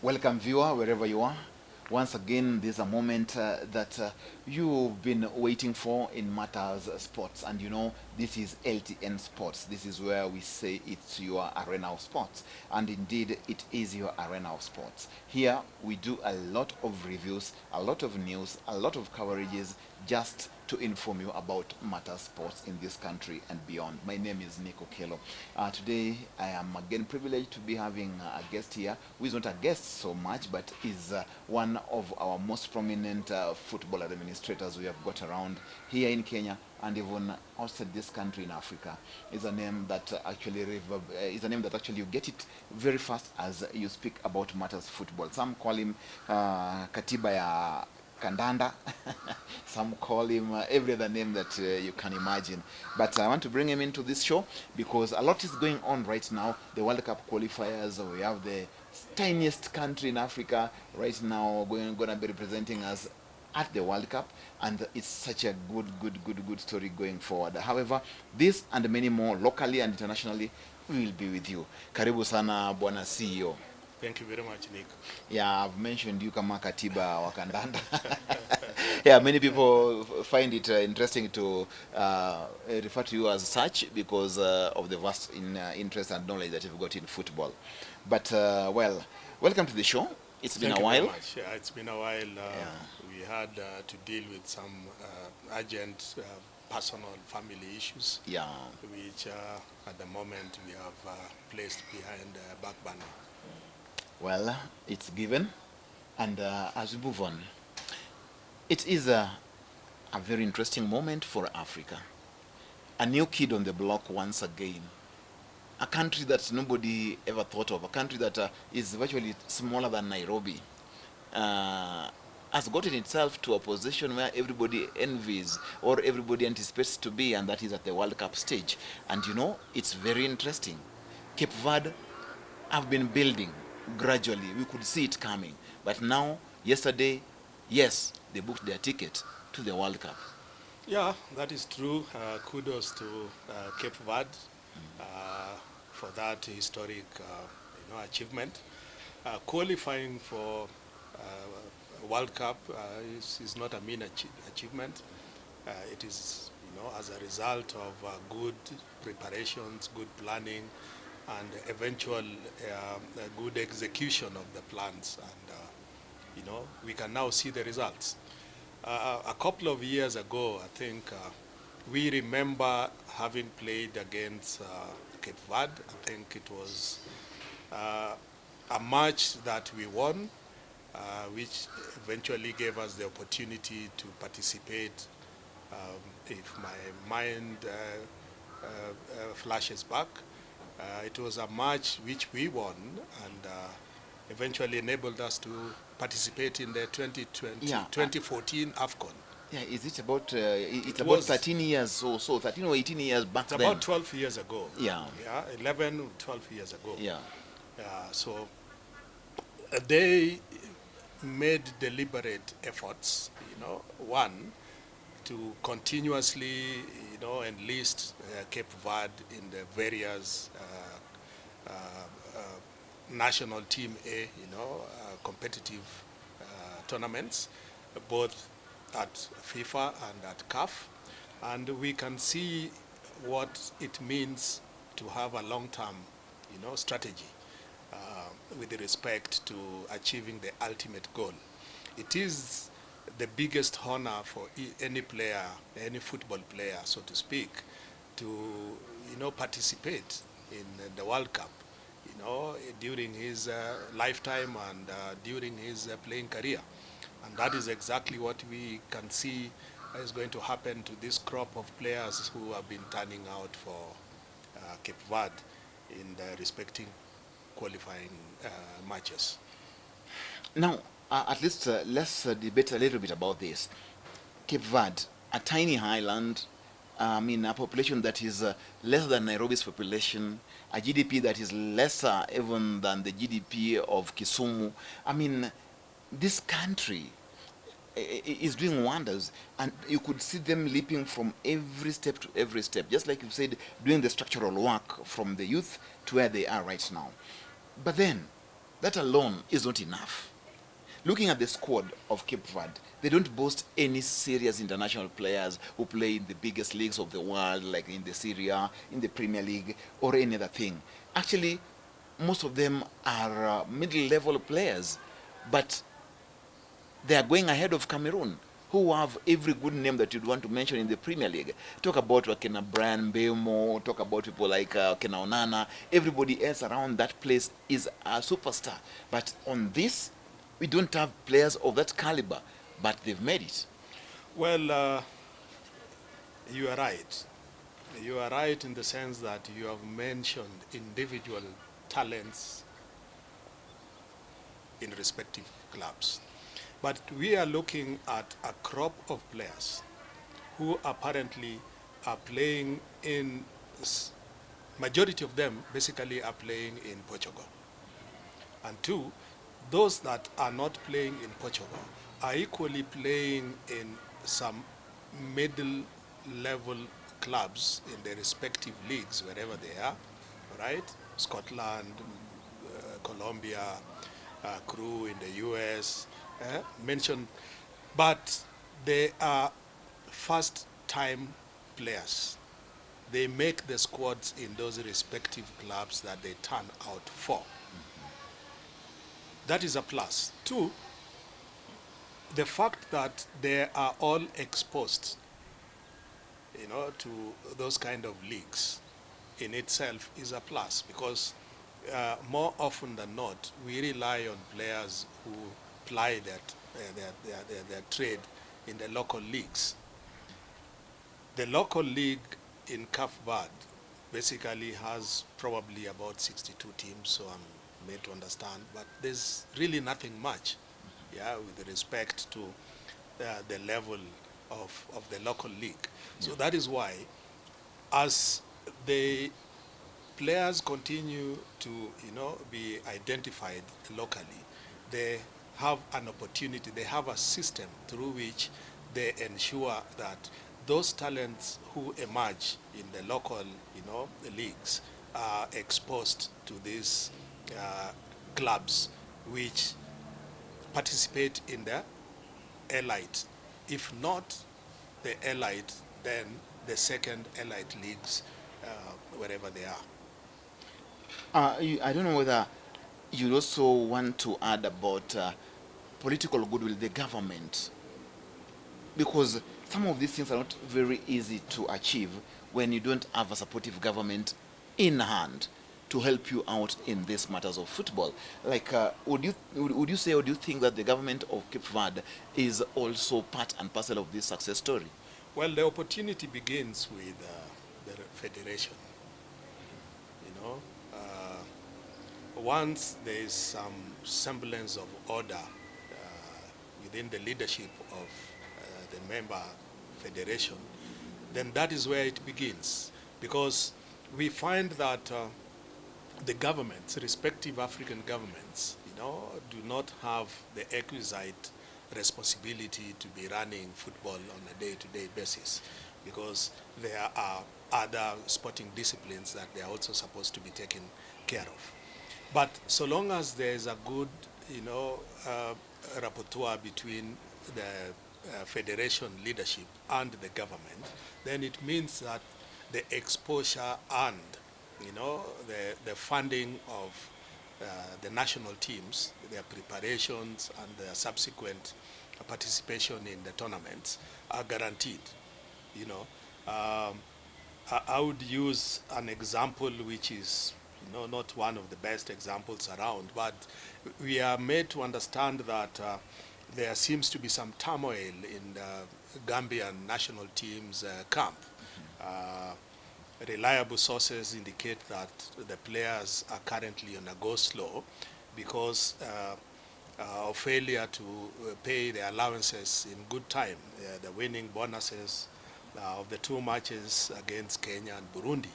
Welcome, viewer, wherever you are. Once again, this is a moment that you've been waiting for in matters sports, and you know this is LTN Sports. This is where we say it's your arena of sports, and indeed it is your arena of sports. Here we do a lot of reviews, a lot of news, a lot of coverages, just to inform you about matter sports in this country and beyond. My name is Nico Kelo. Today, I am again privileged to be having a guest here who is not a guest so much, but is one of our most prominent football administrators we have got around here in Kenya and even outside this country in Africa. Is a name that actually you get it very fast as you speak about matters football. Some call him Katiba ya Kandanda. Some call him every other name that you can imagine. But I want to bring him into this show because a lot is going on right now. The World Cup qualifiers, we have the tiniest country in Africa right now going to be representing us at the World Cup, and it's such a good story going forward. However, this and many more locally and internationally will be with you. Karibu sana bwana CEO. Thank you very much, Nick. Yeah, I've mentioned you kama katiba wa kandanda. Yeah, many people find it interesting to refer to you as such because of the vast interest and knowledge that you've got in football. But, well, welcome to the show. It's been Thank a you while. very much. Yeah, it's been a while. We had to deal with some urgent personal family issues, Yeah. which at the moment we have placed behind the back burner. Well, it's given. And as we move on, it is a very interesting moment for Africa. A new kid on the block once again. A country that nobody ever thought of. A country that is virtually smaller than Nairobi. Has gotten itself to a position where everybody envies or everybody anticipates to be, and that is at the World Cup stage. And you know, it's very interesting. Cape Verde have been building gradually. We could see it coming. But now, yesterday, yes, they booked their ticket to the World Cup. Yeah, that is true. Kudos to Cape Verde for that historic achievement. Qualifying for World Cup is not a mean achievement. It is, as a result of good preparations, good planning, and eventual good execution of the plans. And, we can now see the results. A couple of years ago, I think, we remember having played against Cape Verde. I think it was a match that we won, which eventually gave us the opportunity to participate, if my mind flashes back. It was a match which we won and eventually enabled us to participate in the 2014 AFCON. Yeah, is it about, it's about 13 years or so, 13 or 18 years back then? It's about 12 years ago. Yeah. Yeah, 11, 12 years ago. Yeah. So they made deliberate efforts, one, to continuously, enlist Cape Verde in the various national team A, competitive tournaments, both at FIFA and at CAF. And we can see what it means to have a long-term, strategy with respect to achieving the ultimate goal. It is the biggest honor for any player, any football player, so to speak, to participate in the World Cup, during his lifetime and during his playing career. And that is exactly what we can see is going to happen to this crop of players who have been turning out for Cape Verde in the respective qualifying matches. Now, at least let's debate a little bit about this. Cape Verde, a tiny island, a population that is less than Nairobi's population, a GDP that is lesser even than the GDP of Kisumu. This country is doing wonders, and you could see them leaping from every step to every step, just like you said, doing the structural work from the youth to where they are right now. But then, That alone is not enough. Looking at the squad of Cape Verde, they don't boast any serious international players who play in the biggest leagues of the world, like in the Serie A, in the Premier League, or any other thing. Actually, most of them are middle-level players, but they are going ahead of Cameroon, who have every good name that you'd want to mention in the Premier League. Talk about Wakena Brian Mbeumo, talk about people like Kena Onana. Everybody else around that place is a superstar. But on this, we don't have players of that caliber, but they've made it. Well, you are right. You are right in the sense that you have mentioned individual talents in respective clubs. But we are looking at a crop of players who apparently are playing in, majority of them basically are playing in Portugal. And two, those that are not playing in Portugal are equally playing in some middle level clubs in their respective leagues, wherever they are, right? Scotland, Colombia, Crew in the US, mentioned, but they are first time players. They make the squads in those respective clubs that they turn out for. That is a plus. Two, the fact that they are all exposed, to those kind of leagues in itself is a plus, because more often than not, we rely on players who ply their trade in the local leagues. The local league in Cape Verde basically has probably about 62 teams, so I'm made to understand, but there's really nothing much, with respect to the level of the local league. So that is why, as the players continue to, be identified locally, they have an opportunity, they have a system through which they ensure that those talents who emerge in the local, leagues are exposed to these clubs which participate in the elite. If not the elite, then the second elite leagues, wherever they are. I don't know whether you also want to add about political goodwill, the government, because some of these things are not very easy to achieve when you don't have a supportive government in hand to help you out in these matters of football. Like, would you say, or do you think that the government of Cape Verde is also part and parcel of this success story? Well, the opportunity begins with the federation. You know, once there is some semblance of order within the leadership of the member federation, then that is where it begins. Because we find that the governments, respective African governments, do not have the exquisite responsibility to be running football on a day-to-day basis, because there are other sporting disciplines that they are also supposed to be taken care of. But so long as there is a good, rapporteur between the federation leadership and the government, then it means that the exposure and, the funding of the national teams, their preparations and their subsequent participation in the tournaments are guaranteed. You know, I would use an example which is, not one of the best examples around, but we are made to understand that there seems to be some turmoil in the Gambian national team's camp. Reliable sources indicate that the players are currently on a go-slow because of failure to pay their allowances in good time, the winning bonuses of the two matches against Kenya and Burundi,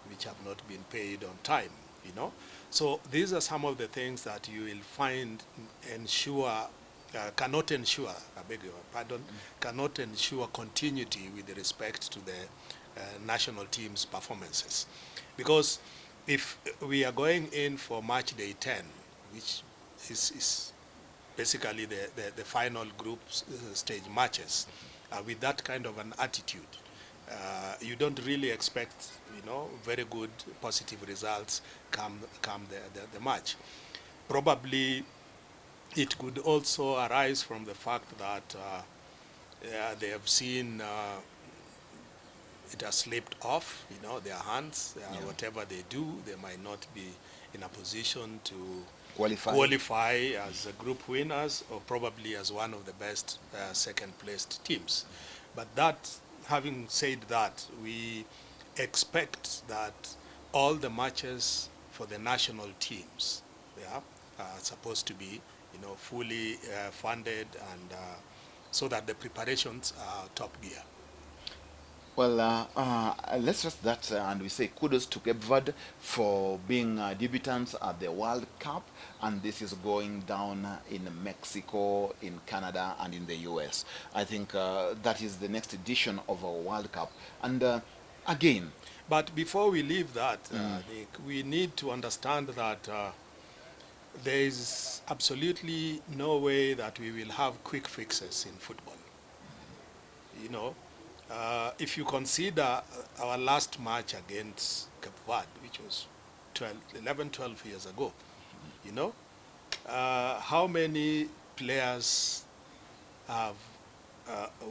which have not been paid on time, So these are some of the things that you will find cannot ensure, I beg your pardon, cannot ensure continuity with respect to the national team's performances. Because if we are going in for match day 10 which is basically the final group stage matches, with that kind of an attitude, you don't really expect, very good positive results come the match. Probably it could also arise from the fact that they have seen it has slipped off, their hands. Whatever they do, they might not be in a position to qualify as group winners, or probably as one of the best second-placed teams. But that, having said that, we expect that all the matches for the national teams, are supposed to be, fully funded, and so that the preparations are top gear. Well, let's just that, and we say kudos to Cape Verde for being debutants at the World Cup, and this is going down in Mexico, in Canada, and in the US. I think that is the next edition of our World Cup, and again. But before we leave that, Nick, we need to understand that there is absolutely no way that we will have quick fixes in football. If you consider our last match against Cape Verde, which was 12 years ago, how many players have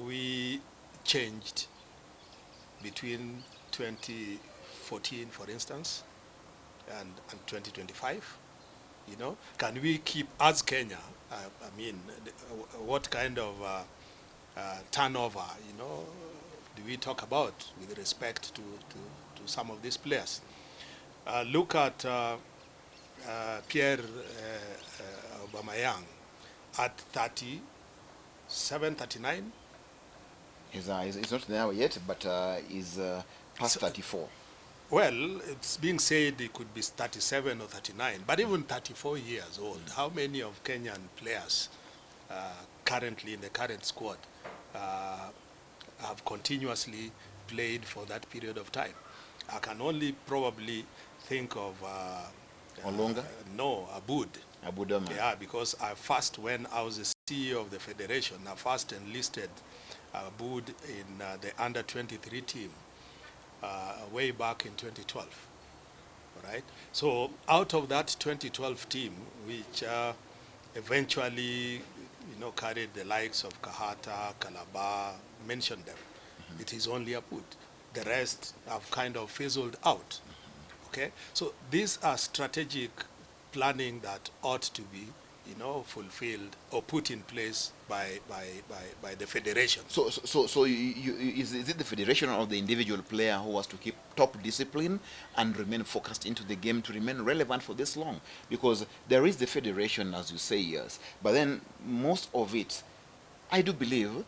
we changed between 2014, for instance, and 2025? Can we keep, as Kenya, what kind of turnover, do we talk about with respect to some of these players? Look at Pierre Aubameyang at 37, 39. He's not there yet, but he's past 34. Well, it's being said he could be 37 or 39, but even 34 years old. How many of Kenyan players currently in the current squad have continuously played for that period of time? I can only probably think of Olunga? No, Abud. Abudama. Yeah, because when I was the CEO of the federation, I first enlisted Abud in the under-23 team way back in 2012. Right? So out of that 2012 team, which eventually carried the likes of Kahata, Calabar, mentioned them, it is only Abud. The rest have kind of fizzled out. Okay? So these are strategic planning that ought to be fulfilled or put in place by the federation. So is it the federation or the individual player who has to keep top discipline and remain focused into the game to remain relevant for this long? Because there is the federation, as you say, yes, but then most of it, I do believe,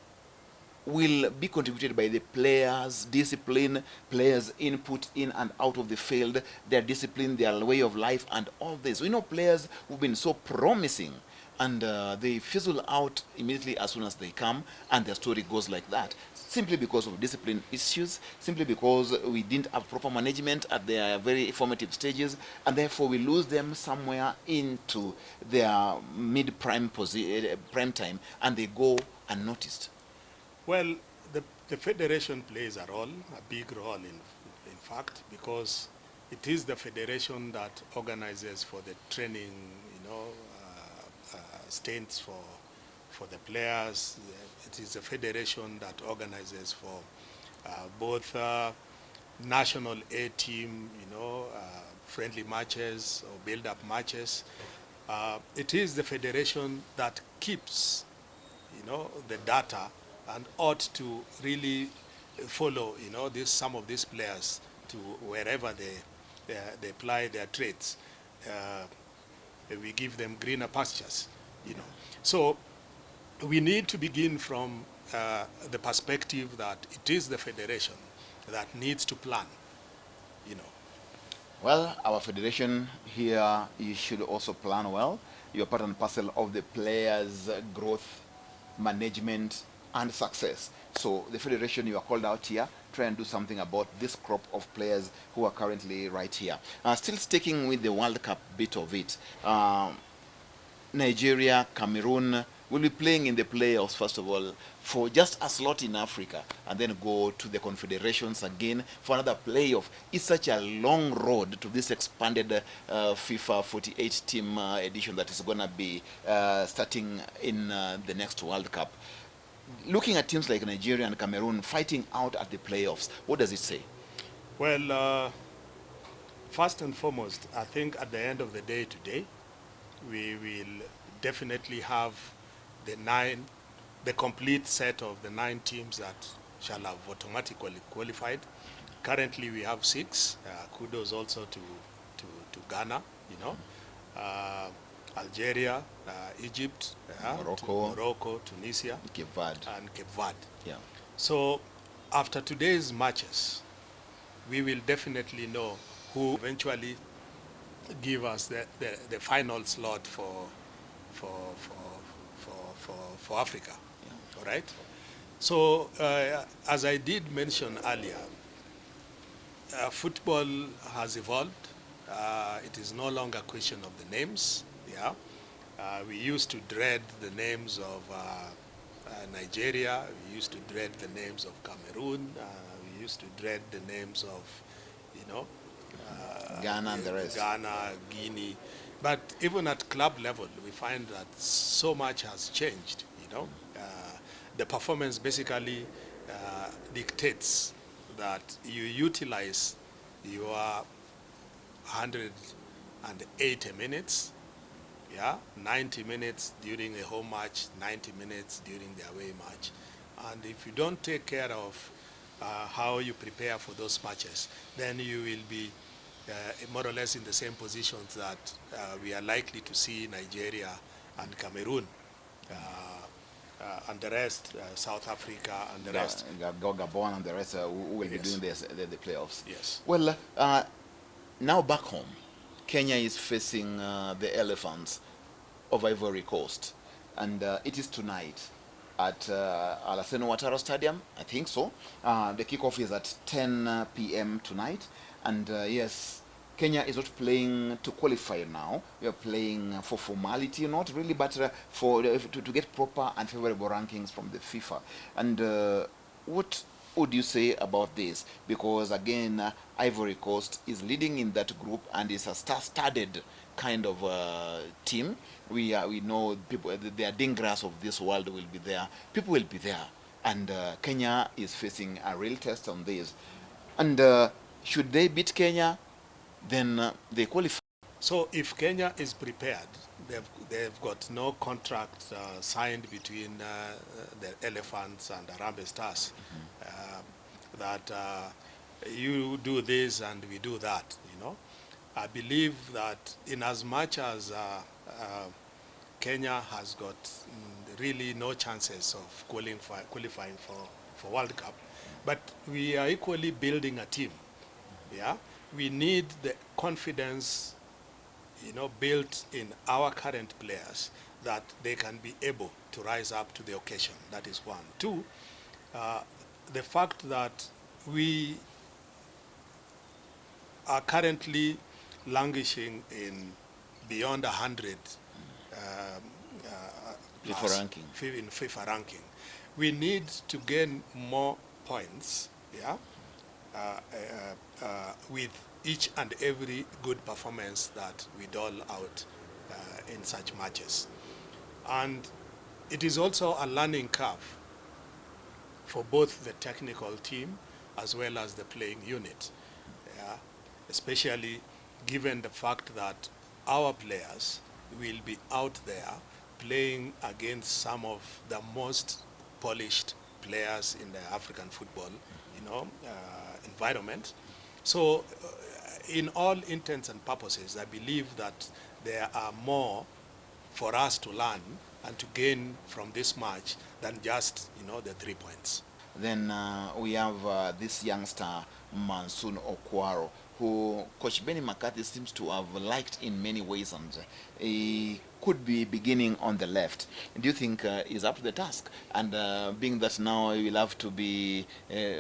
will be contributed by the players' discipline, players' input in and out of the field, their discipline, their way of life, and all this. We know players who've been so promising, and they fizzle out immediately as soon as they come, and their story goes like that, simply because of discipline issues, simply because we didn't have proper management at their very formative stages, and therefore we lose them somewhere into their mid-prime prime time, and they go unnoticed. Well, the federation plays a big role in fact, because it is the federation that organizes for the training, stints for the players. It is the federation that organizes for both national A team, friendly matches or build-up matches. It is the federation that keeps, the data, and ought to really follow, some of these players to wherever they apply their trades. We give them greener pastures, So we need to begin from the perspective that it is the federation that needs to plan, Well, our federation here, you should also plan well. You're part and parcel of the players' growth, management, and success. So the federation, you are called out here, try and do something about this crop of players who are currently right here. Still sticking with the World Cup bit of it, Nigeria, Cameroon will be playing in the playoffs, first of all, for just a slot in Africa, and then go to the confederations again for another playoff. It's such a long road to this expanded FIFA 48 team edition that is going to be starting in the next World Cup. Looking at teams like Nigeria and Cameroon fighting out at the playoffs, what does it say? Well, first and foremost, I think at the end of the day today, we will definitely have the complete set of the 9 teams that shall have automatically qualified. Currently, we have 6. Kudos also to Ghana, you know, Algeria, Egypt, Morocco, Tunisia, Cape Verde. and Cape Verde. Yeah. So after today's matches, we will definitely know who eventually give us the final slot for Africa. Yeah. All right. So as I did mention earlier, football has evolved. It is no longer a question of the names. Yeah. We used to dread the names of Nigeria. We used to dread the names of Cameroon. We used to dread the names of, you know, Ghana and the rest. Ghana, Guinea. But even at club level, we find that so much has changed, you know. The performance basically dictates that you utilize your 180 minutes, yeah, 90 minutes during a home match, 90 minutes during the away match. And if you don't take care of how you prepare for those matches, then you will be more or less in the same positions that we are likely to see Nigeria and Cameroon and the rest, South Africa and the rest. Gabon and the rest who will be Yes. doing the playoffs. Yes. Well, now back home, Kenya is facing the Elephants of Ivory Coast, and it is tonight at Alassane Ouattara Stadium, I think so. The kickoff is at 10 p.m. tonight, and yes, Kenya is not playing to qualify now. We are playing for formality, not really, but to get proper and favorable rankings from the FIFA. And what would you say about this? Because again, Ivory Coast is leading in that group and is a star-studded kind of team. We know people, the Adingras of this world will be there. People will be there, and Kenya is facing a real test on this. And should they beat Kenya, then they qualify. So if Kenya is prepared, they've got no contract signed between the Elephants and Harambee Stars, that you do this and we do that, you know. I believe that in as much as Kenya has got really no chances of qualifying for World Cup, but we are equally building a team, yeah. We need the confidence, you know, built in our current players that they can be able to rise up to the occasion. That is one. Two, the fact that we are currently languishing in beyond 100 FIFA ranking. in FIFA ranking. We need to gain more points, yeah, with each and every good performance that we dole out in such matches. And it is also a learning curve for both the technical team as well as the playing unit, yeah? Especially given the fact that our players will be out there playing against some of the most polished players in the African football, you know, environment. So in all intents and purposes, I believe that there are more for us to learn and to gain from this match than just, you know, the 3 points. Then we have this youngster, Mansoon Okwaro, who Coach Benny McCarthy seems to have liked in many ways, and he could be beginning on the left. Do you think he's up to the task? And being that now he will have to be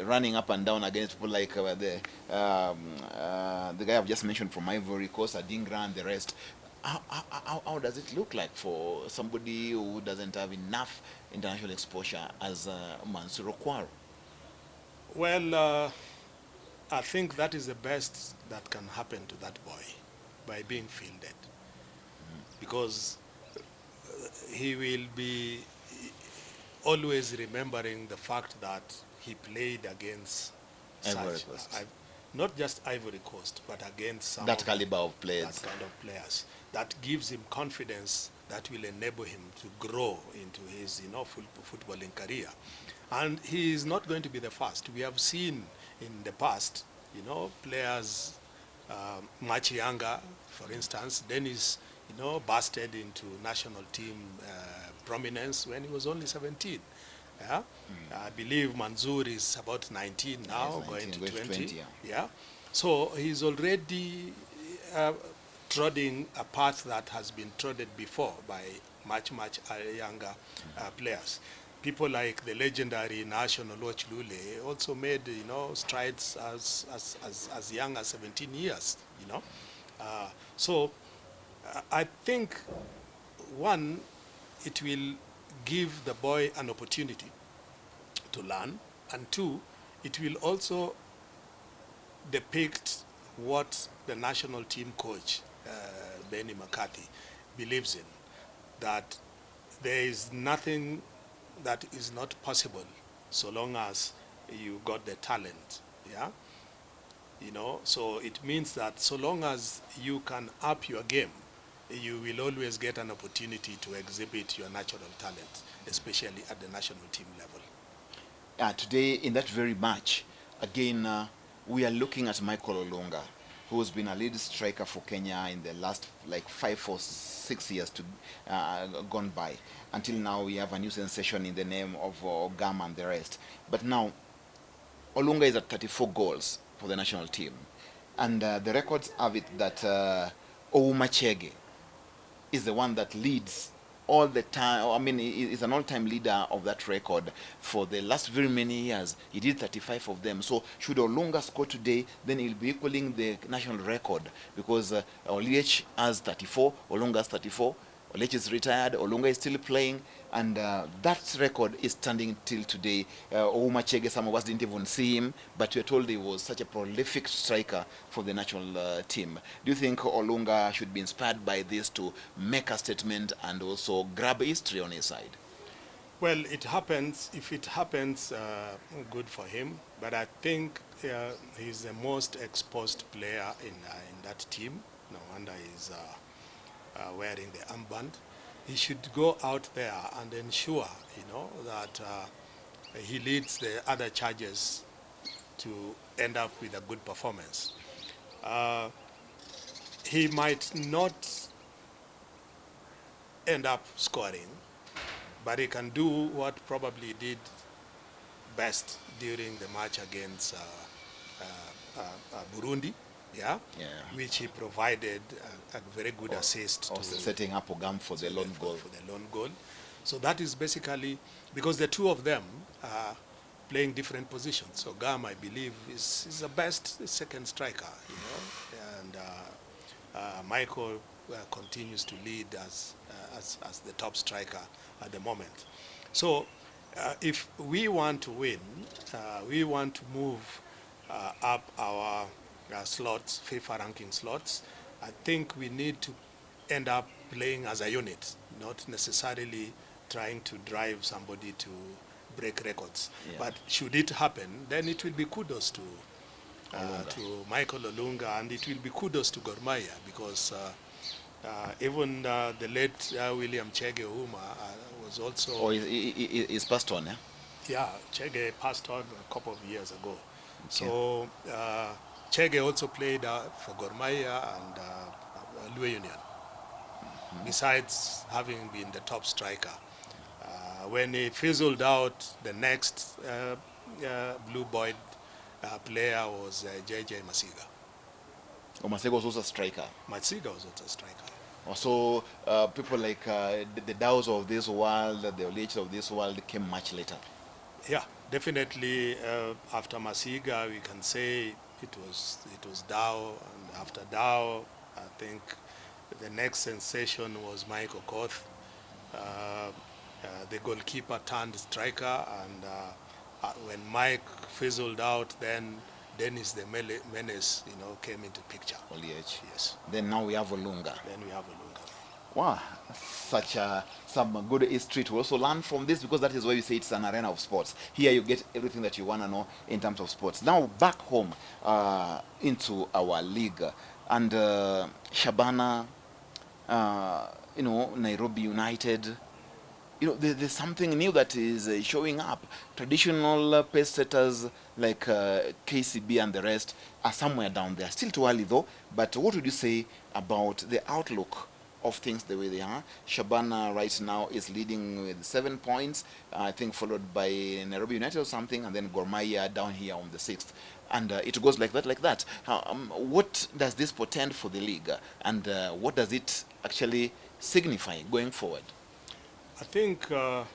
running up and down against people like the guy I've just mentioned from Ivory Coast, Adingra and the rest, How does it look like for somebody who doesn't have enough international exposure as Mansour Okwaro? Well, I think that is the best that can happen to that boy by being fielded, because he will be always remembering the fact that he played against Ivory such, Coast. not just Ivory Coast, but against some That of caliber of that players. kind of players. That gives him confidence that will enable him to grow into his, footballing career. And he is not going to be the first. We have seen in the past, players much younger, for instance, Dennis, busted into national team prominence when he was only 17. Yeah, I believe Manzoor is about 19 Yeah, he's now, going 19, to going to 20. 20, yeah. Yeah, so he's already uh, treading a path that has been trodden before by much younger players. People like the legendary National Watch Lule also made strides as young as 17 years. So I think one, it will give the boy an opportunity to learn, and two, it will also depict what the national team coach, Benny McCarthy, believes in, that there is nothing that is not possible so long as you got the talent. Yeah, so it means that so long as you can up your game, you will always get an opportunity to exhibit your natural talent, especially at the national team level. Today, in that very match, again, we are looking at Michael Olunga, who's been a lead striker for Kenya in the last like 5 or 6 years gone by. Until now, we have a new sensation in the name of Gam and the rest. But now, Olunga is at 34 goals for the national team. And the records have it that Ouma Chege is the one that leads all the time. I mean, he is an all-time leader of that record for the last very many years. He did 35 of them. So should Olunga score today, then he'll be equaling the national record, because Oliech has 34, Olunga has 34. Olech is retired, Olunga is still playing, and that record is standing till today. Ouma Chege, some of us didn't even see him, but we are told he was such a prolific striker for the national team. Do you think Olunga should be inspired by this to make a statement and also grab history on his side? Well, it happens. If it happens, good for him. But I think he's the most exposed player in that team. No wonder he's wearing the armband. He should go out there and ensure, that he leads the other charges to end up with a good performance. Uh, he might not end up scoring, but he can do what probably did best during the match against Burundi, yeah, Yeah. which he provided a very good assist Or to setting up Ogam for the lone goal. for the lone goal. So that is basically because the two of them are playing different positions. So Gam, I believe, is the best second striker, and Michael continues to lead as the top striker at the moment. So if we want to win, we want to move up our slots, FIFA ranking slots, I think we need to end up playing as a unit, not necessarily trying to drive somebody to break records. Yeah. But should it happen, then it will be kudos Olunga. to Michael Olunga, and it will be kudos to Gor Mahia, because even the late William Chege Ouma was also... Or is passed on, yeah? Yeah, Chege passed on a couple of years ago. Okay. So Chege also played for Gor Mahia and Lue Union, besides having been the top striker. When he fizzled out, the next Blue Boy player was JJ Masiga. Omasego was also a striker. Masiga was also a striker. So people like the Dows of this world, the Oliech of this world came much later. Yeah, definitely. After Masiga, we can say it was Dow, and after Dow, I think The next sensation was Mike Okoth. The goalkeeper turned striker, and when Mike fizzled out, then Dennis the Menace, came into picture. Oliech. Yes. Then now we have Olunga. Then we have Olunga. Wow, some good history to also learn from this, because that is why you say it's an arena of sports. Here you get everything that you want to know in terms of sports. Now back home into our league, and Shabana, Nairobi United. There's something new that is showing up. Traditional pace setters like KCB and the rest are somewhere down there. Still too early though, but what would you say about the outlook of things the way they are? Shabana right now is leading with 7 points, I think followed by Nairobi United or something, and then Gor Mahia down here on the 6th. And it goes like that. What does this portend for the league? And what does it actually signify going forward? I think at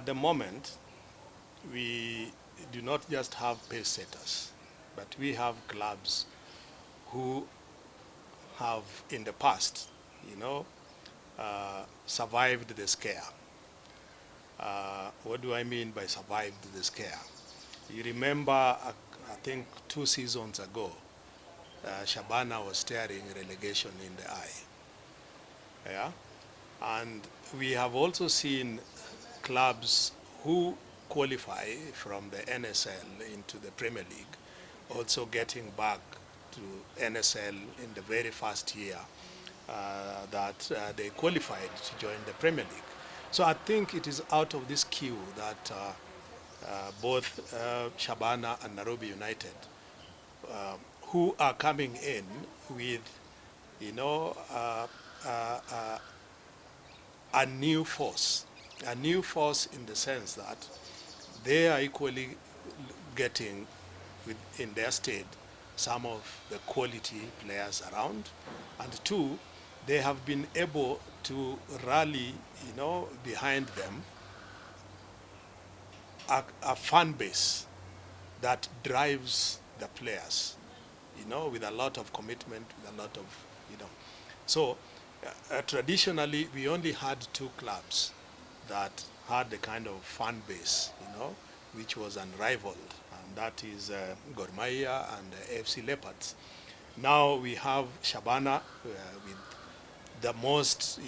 the moment, we do not just have pace setters, but we have clubs who have in the past, survived the scare. What do I mean by survived the scare? You remember, I think 2 seasons ago, Shabana was staring relegation in the eye. Yeah? And we have also seen clubs who qualify from the NSL into the Premier League also getting back to NSL in the very first year that they qualified to join the Premier League. So I think it is out of this queue that both Shabana and Nairobi United, who are coming in with, a new force in the sense that they are equally getting in their state some of the quality players around, and 2, they have been able to rally, behind them a fan base that drives the players, with a lot of commitment, with a lot of, So traditionally, we only had 2 clubs that had the kind of fan base, which was unrivaled, and that is Gor Mahia and FC Leopards. Now we have Shabana with the most,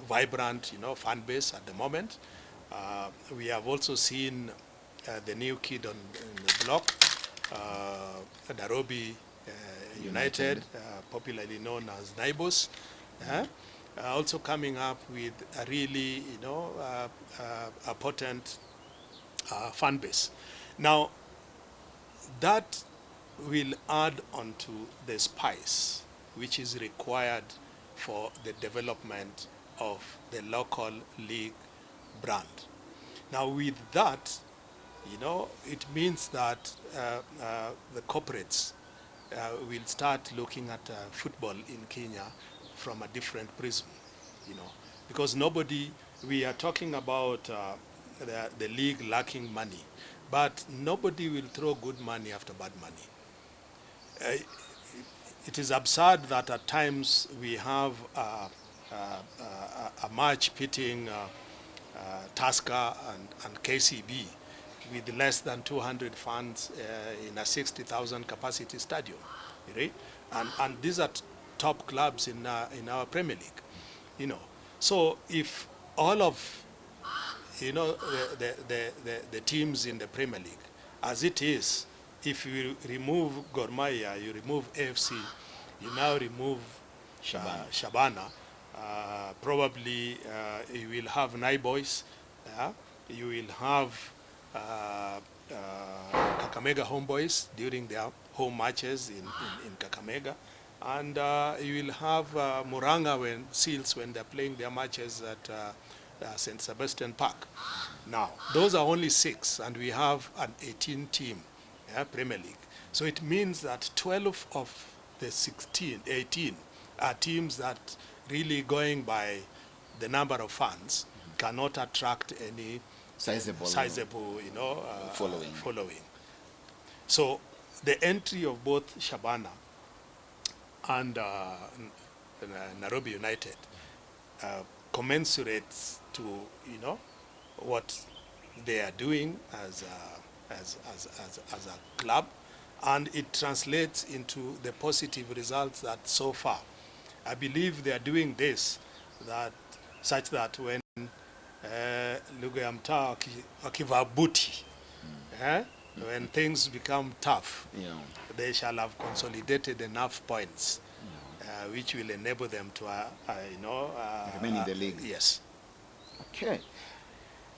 vibrant, fan base at the moment. We have also seen the new kid on the block, Nairobi United, popularly known as Naibos, also coming up with a really, a potent fan base. Now, that will add on to the spice which is required for the development of the local league brand. Now, with that, it means that the corporates will start looking at football in Kenya from a different prism, because we are talking about the league lacking money, but nobody will throw good money after bad money. It is absurd that at times we have a match pitting Tusker and KCB with less than 200 fans in a 60,000 capacity stadium, right? And these are top clubs in our Premier League, So if all of the teams in the Premier League, as it is, if you remove Gor Mahia, you remove AFC, you now remove Shabana, probably you will have Naiboys, you will have Kakamega Homeboys during their home matches in Kakamega, and you will have Muranga Seals when they're playing their matches at St. Sebastian Park. Now, those are only 6, and we have an 18-team Premier League. So it means that 12 of the 18 are teams that really, going by the number of fans, cannot attract any sizable following. So the entry of both Shabana and Nairobi United commensurates to, you know, what they are doing as a club, and it translates into the positive results that so far. I believe they are doing this such that when lugha ya mtaa wakivabuti, when things become tough, they shall have consolidated enough points which will enable them to, remain in the league. Yes. Okay.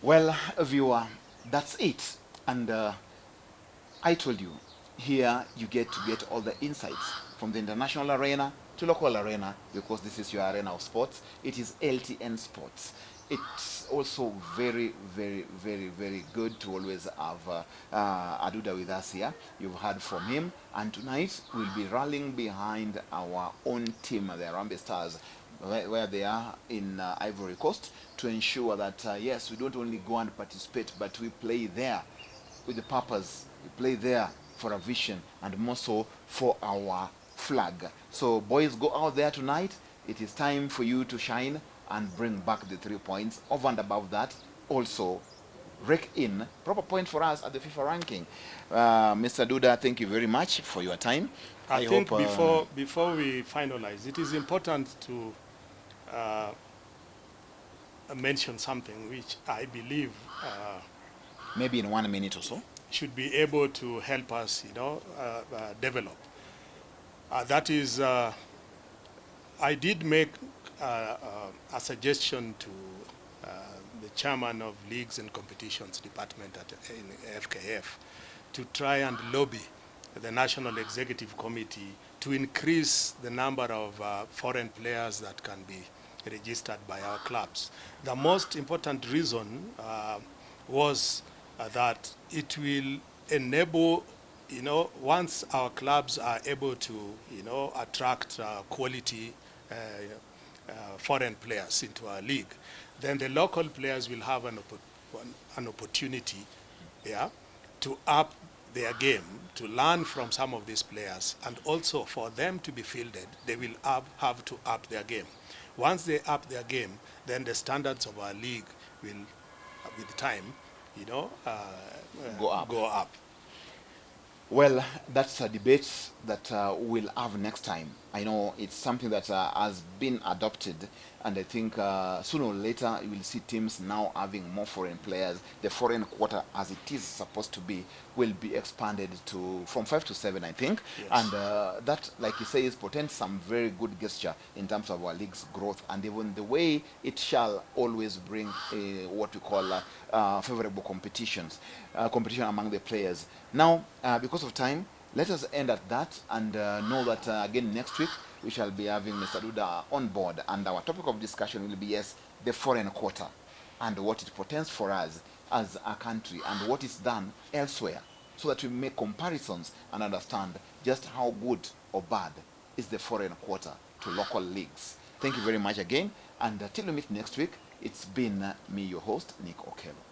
Well, viewer, that's it. And I told you, here you get to get all the insights from the international arena to local arena, because this is your arena of sports. It is LTN Sports. It's also very, very, very, very good to always have Aduda with us here. You've heard from him, and tonight we'll be rallying behind our own team, the Harambee Stars, where they are in Ivory Coast, to ensure that, yes, we don't only go and participate, but we play there with the purpose. We play there for a vision, and more so for our flag. So boys, go out there tonight. It is time for you to shine and bring back the 3 points. Over and above that, also rake in proper point for us at the FIFA ranking. Mr. Duda, thank you very much for your time. I think hope, before we finalize, it is important to mention something which I believe maybe in 1 minute or so should be able to help us, develop. That is, I did make a suggestion to the chairman of Leagues and Competitions Department in FKF to try and lobby the National Executive Committee to increase the number of foreign players that can be registered by our clubs. The most important reason was that it will enable, once our clubs are able to, attract quality foreign players into our league, then the local players will have an opportunity, to up their game, to learn from some of these players, and also for them to be fielded, they will have to up their game. Once they up their game, then the standards of our league will, with time, go up. Well, that's a debate that we'll have next time. I know it's something that has been adopted, and I think sooner or later you will see teams now having more foreign players. The foreign quota, as it is supposed to be, will be expanded to from 5 to 7, I think. Yes. And that, like you say, portends some very good gesture in terms of our league's growth, and even the way it shall always bring what we call favorable competition among the players. Now, because of time, let us end at that, and know that again next week we shall be having Mr. Duda on board, and our topic of discussion will be, yes, the foreign quota and what it portends for us as a country and what is done elsewhere, so that we make comparisons and understand just how good or bad is the foreign quota to local leagues. Thank you very much again, and till we meet next week, it's been me, your host, Nick Okello.